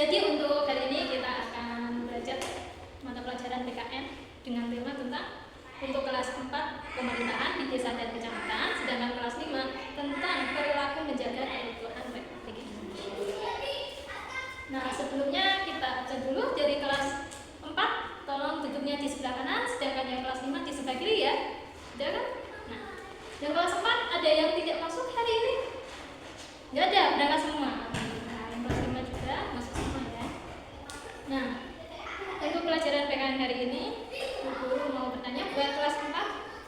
Jadi untuk kali ini kita akan belajar mata pelajaran PKN dengan tema tentang untuk kelas 4 pemerintahan di desa dan kecamatan, sedangkan kelas 5 tentang perilaku menjaga keutuhan Republik Indonesia. Nah, sebelumnya kita baca dulu dari kelas 4, tolong duduknya di sebelah kanan, sedangkan yang kelas 5 di sebelah kiri ya. Sudah kan? Nah, yang kelas 4 ada yang tidak masuk hari ini? Nggak ada, berangkat semua. Nah, yang kelas 5 juga masuk semua ya. Nah, untuk pelajaran PKN hari ini, guru mau bertanya buat kelas 4,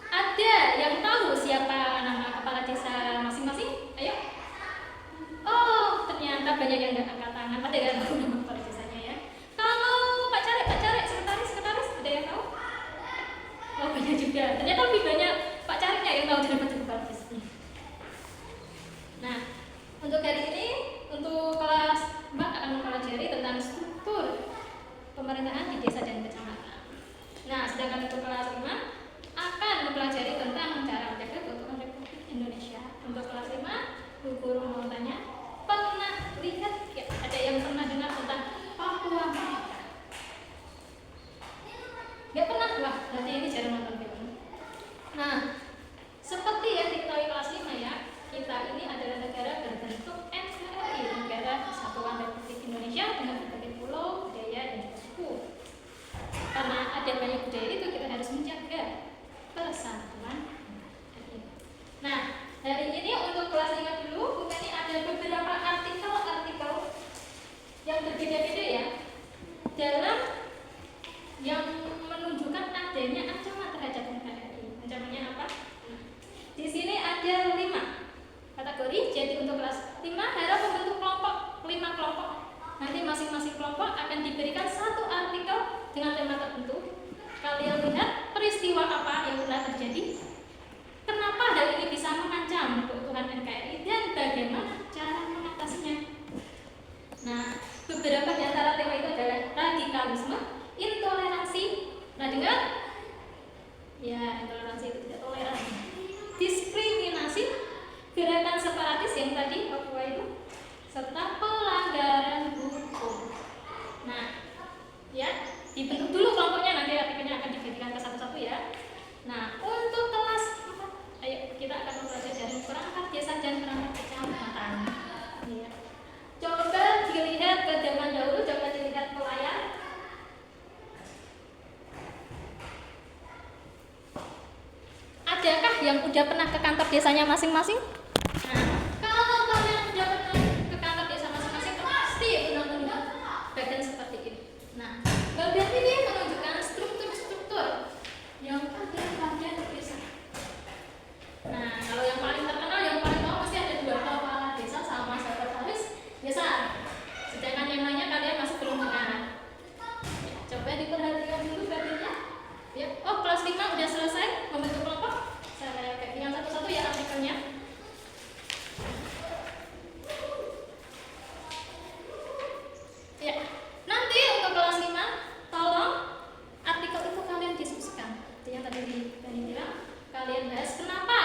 ada yang tahu siapa nama kepala desa masing-masing? Ayo. Oh, ternyata banyak yang nggak angkat tangan, pada nggak tahu nama kepala desanya ya. Kalau Pak Carik, sekretaris, ada yang tahu? Oh, banyak juga. Ternyata lebih banyak Pak Cariknya yang tahu daripada kepala desanya. Nah, untuk hari ini, untuk kelas 4 akan mempelajari tentang struktur pemerintahan di desa dan kecamatan. Nah, sedangkan untuk kelas 5 akan mempelajari tentang cara menjaga keutuhan Republik Indonesia. Untuk kelas 5, guru mau tanya, pernah lihat ya, ada yang pernah dengar tentang Papua Merdeka? Nggak pernah? Wah, berarti ini jarang nonton film. Nah, seperti yang diketahui kelas 5 ya, kita ini adalah negara berbentuk NKRI, Negara Kesatuan Republik Indonesia dengan berbagai pulau, budaya, dan juga suku. Karena ada banyak budaya itu, kita harus menjaga persatuan. Nah, hari ini untuk kelas 5 dulu, bukan ini ada beberapa artikel yang berbeda-beda ya, dalam yang menunjukkan adanya ancaman terhadap NKRI. Ancamannya apa? Di sini ada 5 kategori. Jadi untuk kelas 5 harap membentuk kelompok, 5 kelompok. Nanti masing-masing kelompok akan diberikan satu artikel dengan tema tertentu. Kalian lihat peristiwa apa yang telah terjadi, kenapa hal ini bisa mengancam keutuhan NKRI, dan bagaimana cara mengatasinya. Nah, beberapa di antara tema itu adalah radikalisme, intoleransi. Nah, dengar? Ya, intoleransi itu tidak toleran. Diskriminasi, gerakan separatis yang tadi Papua itu, serta pelanggaran hukum. Nah, ya, dibentuk dulu kelompoknya, nanti artikelnya akan dibagikan ke satu-satu ya. Nah, untuk kelas 4, ayo kita akan mempelajari dari perangkat desa dan perangkat kecamatan. Ya. Coba dilihat ke zaman dahulu, coba dilihat ke layar. Adakah yang udah pernah ke kantor desanya masing-masing? Nah, kalau kalian udah pernah ke kantor desa masing-masing, pasti pernah melihat bagian seperti ini. Nah, bagian ini menunjukkan struktur-struktur yang ada pada desa. Nah, kalau yang paling terkenal, yang paling tahu pasti ada 2 kepala desa sama sekretaris desa. Sedangkan yang lainnya kalian masih belum kenal. Ya, coba diperhatikan dulu bagiannya. Ya, oh kelas 5 udah selesai membentuk kelompok. Saya bagikan satu-satu ya artikelnya. Ya, nanti untuk kelas 5 tolong artikel itu kalian diskusikan. Itu yang tadi Dani bilang, kalian bahas kenapa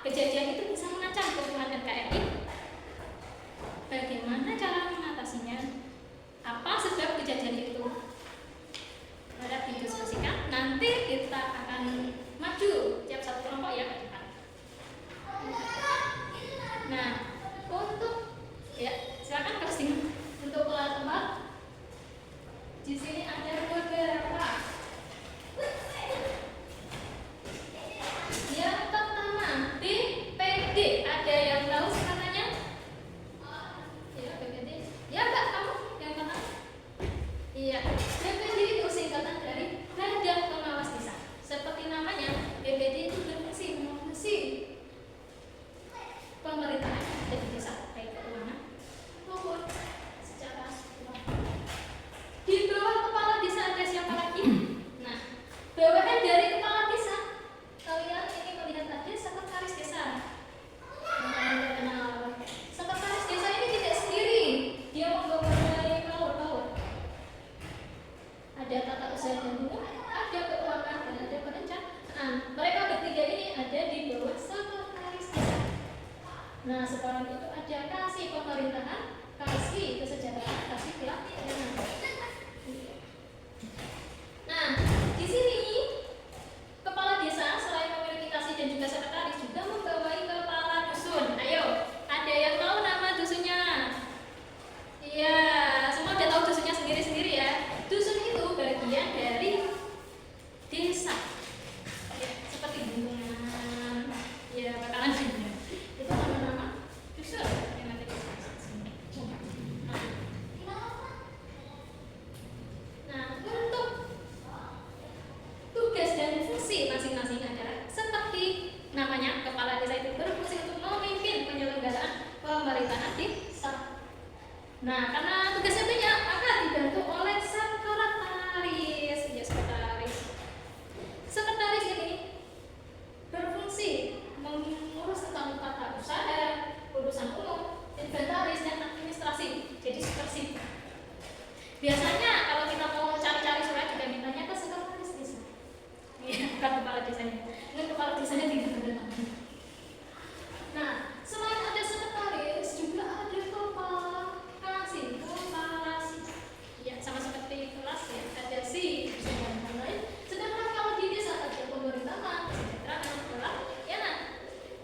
kejadian itu bisa mengancam keutuhan NKRI, bagaimana cara mengatasinya, apa sebab kejadian itu. Harap didiskusikan. Nanti kita akan maju tiap satu kelompok ya ke depan. Nah, untuk ya silakan casting untuk kelas 4. Di sini ada beberapa. Yang pertama, BPD. Ada yang tahu singkatannya? Ya, BPD. Ya, Mbak, kamu yang kenal? Iya, BPD itu singkatan dari Badan Pengawas Desa. Seperti namanya, BPD itu berfungsi mengawasi pemerintahan di desa, baik keuangan maupun secara struktural. Di bawah kepala desa ada siapa lagi? Nah, bawahan dari kepala desa, kalian ini melihat ada sekretaris desa. Nah, sekretaris desa ini tidak sendiri, dia membawahi kawan-kawan. Ada tata usaha dan hukum, ada keuangan, dan ada perencanaan. Mereka bertiga ini ada di bawah sekretaris desa. Nah, sekarang itu ada kasih pemerintahan, kasih kesejahteraan, kasih laki-laki. Nah, di sini kepala desa selain memiliki kasih dan juga sekretaris juga membawahi kepala dusun. Ayo, ada yang tahu nama dusunnya? Iya, semua udah tahu dusunnya sendiri-sendiri ya. Dusun itu bagian dari desa. Ya, seperti lingkungan. Ya, bakalan juga. Itu nama-nama dusun yang nanti kita bahas. Nah, untuk tugas dan fungsi masing-masing adalah seperti namanya, kepala desa itu berfungsi untuk memimpin penyelenggaraan pemerintahan desa. Nah, karena tugasnya banyak, maka dibantu oleh sekretaris. Ya, sekretaris. Sekretaris ini berfungsi mengurus tentang tata usaha, urusan umum, inventaris dan administrasi. Jadi seperti biasanya kalau kita mau cari-cari surat juga mintanya ke sekretaris desa. Iya, bukan kepala desanya. Ini kepala desanya tidak ada. Nah, selain ada sekretaris, juga ada kepala kasih. Ya, sama seperti kelas ya, ada si dan lain-lain. Sedangkan kalau di desa ada pemerintahan, kesejahteraan, pelayanan.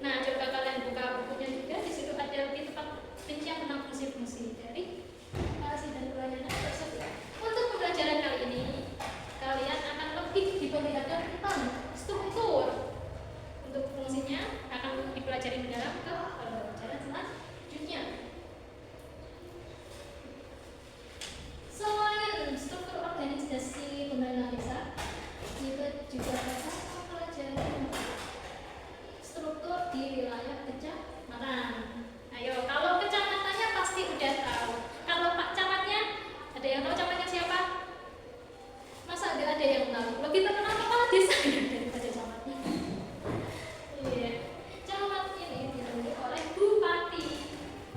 Nah, coba kalian buka bukunya juga, di situ ada di tempat rincian tentang fungsi-fungsi dari kasih dan pelayanan tersebut. Untuk pembelajaran kali ini, kalian akan lebih diperlihatkan tentang struktur. Untuk fungsinya akan dipelajari mendalam ke pelajaran selanjutnya. Selain struktur organisasi pemerintahan desa, kita juga akan mempelajari struktur di wilayah kecamatan. Ayo, kalau kecamatannya pasti udah tahu. Kalau Pak Camatnya, ada yang tahu camatnya siapa? Masa nggak ada yang tahu? Lebih terkenal kepala desa daripada camatnya. Iya, camat ini ditunjuk oleh bupati.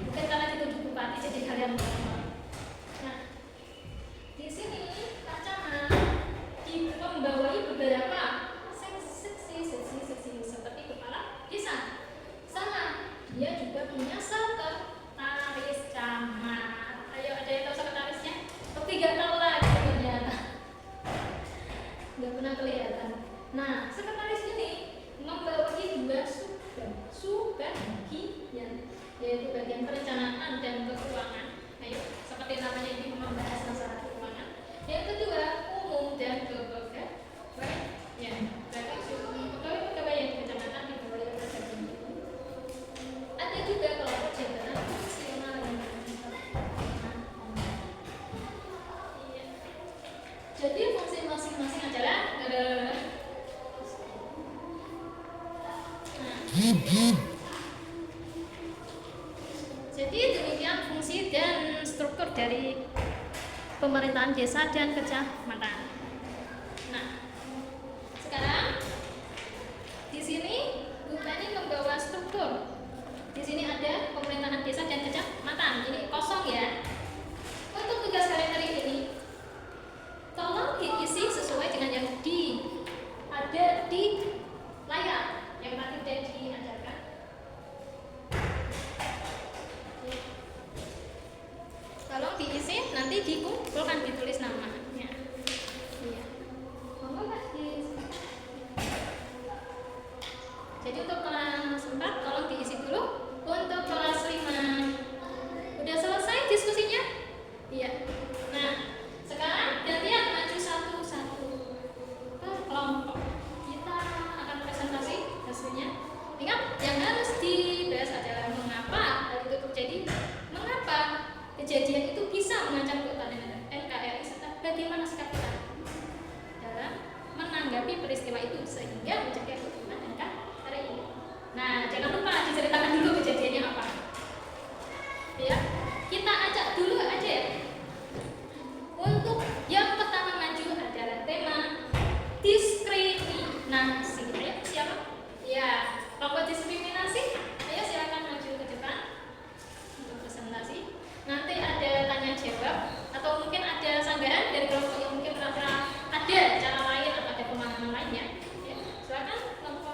Bukan karena ditunjuk bupati jadi kalian tahu. Nah, di sini Pak Camat membawahi beberapa seksi seperti kepala desa. Sama, dia juga punya sekretaris camat. Ayo, ada yang tahu sekretarisnya? Tapi nggak tahu lagi ternyata. Nggak pernah kelihatan. Nah, sekretaris ini membawahi dua subbagian, yaitu bagian perencanaan dan keuangan. Ayo, seperti namanya ini membahas masalah keuangan. Yang kedua, umum dan kepegawaian. Ya, berarti pegawai di kecamatan dibawahi oleh bagian itu. Ada juga kelompok jabatan fungsional yang iya. Jadi fungsi masing-masing adalah jadi demikian fungsi dan struktur dari pemerintahan desa dan kecamatan. Nah, sekarang di sini Bu Tani membawa struktur. Di sini ada pemerintahan desa dan kecamatan. Ini kosong ya. Untuk tugas kalian hari ini, tolong diisi sesuai dengan yang ada di layar yang tadi sudah diajarkan. Tolong diisi, nanti dikumpulkan, ditulis namanya. Iya. Jadi untuk kelas 4 tolong diisi dulu. Untuk kelas 5 udah selesai diskusinya? Iya. Nah, sekarang gantian maju satu-satu ke kelompok. Kita akan presentasi hasilnya. Ingat, yang harus dibahas adalah mengapa hal itu terjadi, mengapa kejadian itu bisa mengancam keutuhan NKRI, serta bagaimana sikap kita dalam menanggapi peristiwa itu sehingga menjaga keutuhan NKRI. Nah, jangan lupa diceritakan dulu kejadiannya apa. Ya, kita ajak dulu aja ya. Untuk yang pertama maju adalah tema diskriminasi. Ayo, siapa? Ya, kelompok diskriminasi. Ayo silakan maju ke depan untuk presentasi. Nanti ada tanya jawab atau mungkin ada sanggahan dari kelompok yang mungkin pernah ada cara lain atau ada pemahaman lainnya. Ya, silakan kelompok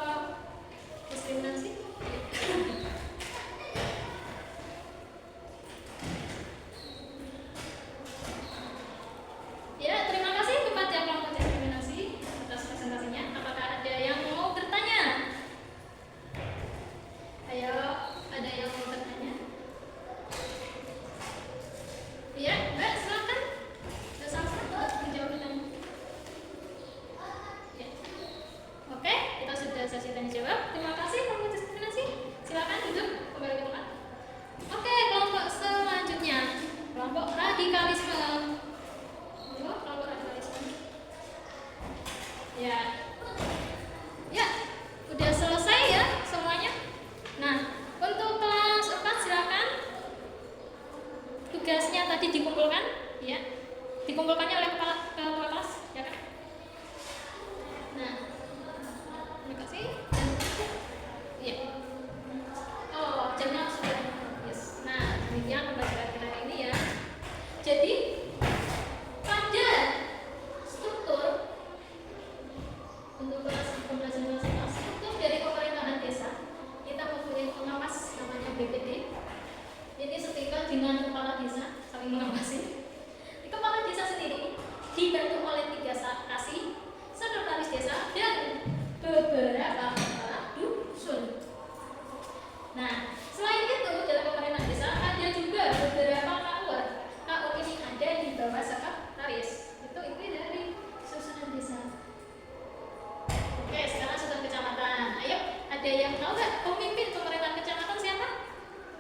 Ada yang tahu nggak pemimpin pemerintahan kecamatan siapa?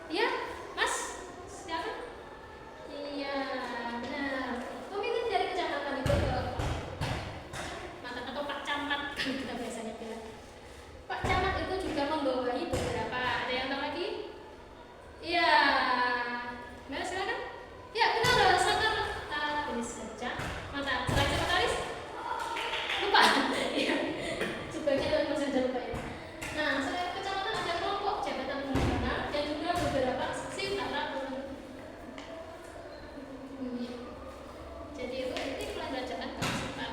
Ya, Mas? Siapa? Iya, benar. Pemimpin dari kecamatan itu mantan atau Pak Camat kalau kita biasanya bilang. Pak Camat itu juga membawahi beberapa. Ada yang tahu lagi? Iya. Mari silakan. Ya, benar. Sangat jenis kerja. Mantap. Selain sekretaris? Lupa. Iya. Sebagian masih ada lupa ya. Nah, selain kecamatan ada kelompok jabatan pembina dan juga beberapa shift atau jadi itu pelajaran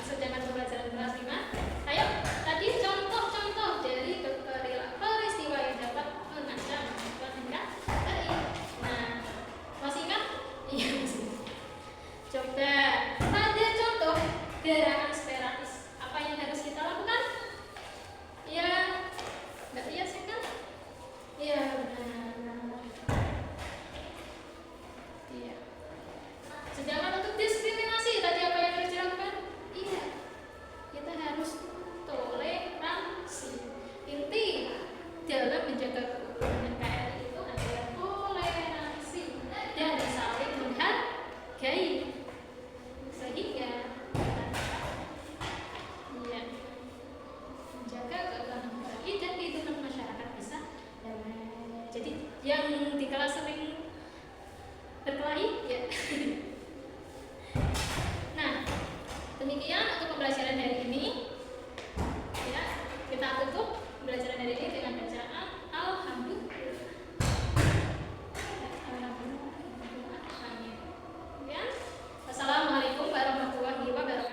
sedangkan pembelajaran kelas 5. Ayo, tadi contoh-contoh dari peristiwa yang dapat mengancam kelas tingkat RI. Nah, masih ingat? Iya, masih. Coba ada contoh gerakan separatis. Apa yang harus kita lakukan? Iya, Mbak Tia sih kan? Iya, benar. Iya. Sedangkan untuk diskriminasi tadi apa yang harus dilakukan? Iya, kita harus toleransi. Inti dalam menjaga keutuhan NKRI itu adalah toleransi dan saling menghargai. Sehingga iya, menjaga keutuhan NKRI dan kehidupan masyarakat bisa damai. Jadi yang di kelas sering berkelahi ya. Nah, demikian untuk pembelajaran hari ini.